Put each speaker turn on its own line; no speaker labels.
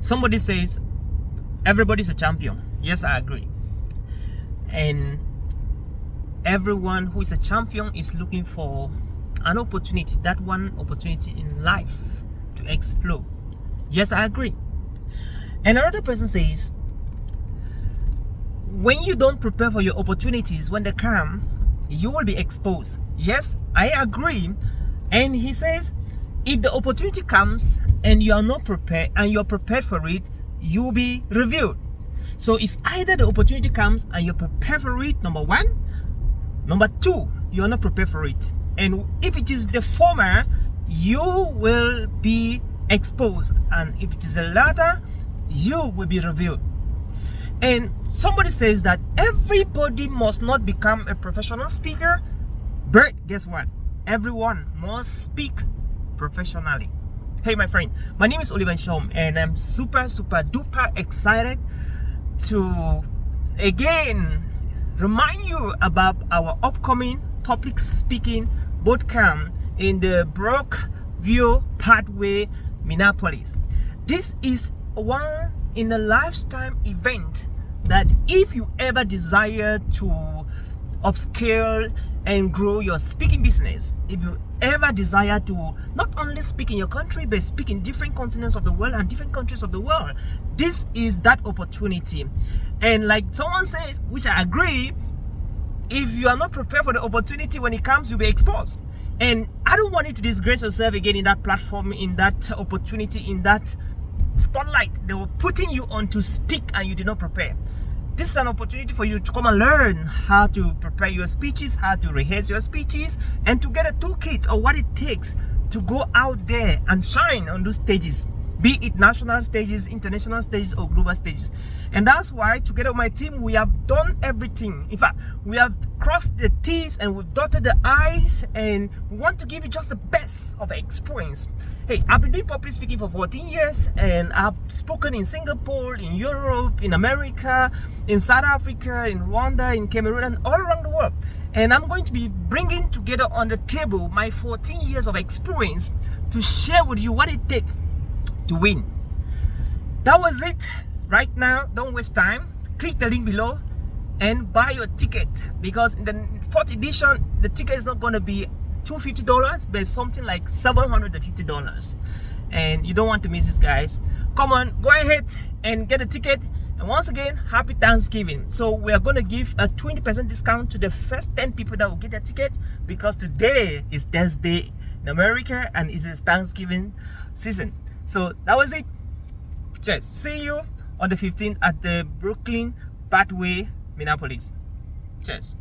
Somebody says everybody's a champion. Yes, I agree. And everyone who is a champion is looking for an opportunity, that one opportunity in life to explore. Yes, I agree. And another person says, when you don't prepare for your opportunities, when they come, you will be exposed. Yes, I agree. And he says, if the opportunity comes and you are not prepared and you're prepared for it, you will be revealed. So it's either the opportunity comes and you're prepared for it, number one. Number two, you're not prepared for it. And if it is the former, you will be exposed. And if it is the latter, you will be revealed. And somebody says that everybody must not become a professional speaker, but guess what? Everyone must speak professionally. Hey my friend, my name is Oliver Shom, and I'm super duper excited to again remind you about our upcoming public speaking bootcamp in the Brookview Pathway, Minneapolis. This is one in a lifetime event that if you ever desire to upscale and grow your speaking business, if you ever desire to not only speak in your country but speak in different continents of the world and different countries of the world, this is that opportunity. And like someone says, which I agree, if you are not prepared for the opportunity, when it comes, you'll be exposed. And I don't want you to disgrace yourself again in that platform, in that opportunity, in that spotlight. They were putting you on to speak and you did not prepare. This is an opportunity for you to come and learn how to prepare your speeches, how to rehearse your speeches, and to get a toolkit of what it takes to go out there and shine on those stages, be it national stages, international stages, or global stages. And that's why together with my team, we have done everything. In fact, we have crossed the T's and we've dotted the I's, and we want to give you just the best of experience. Hey, I've been doing public speaking for 14 years, and I've spoken in Singapore, in Europe, in America, in South Africa, in Rwanda, in Cameroon, and all around the world. And I'm going to be bringing together on the table my 14 years of experience to share with you what it takes to win. That was it. Right now, don't waste time. Click the link below and buy your ticket, because in the fourth edition, the ticket is not going to be $250, but something like $750. And you don't want to miss this, guys. Come on, go ahead and get a ticket. And once again, happy Thanksgiving. So we are going to give a 20% discount to the first 10 people that will get their ticket, because today is Thursday in America and it's a Thanksgiving season. So that was it. Cheers. See you on the 15th at the Brooklyn Pathway, Minneapolis. Cheers.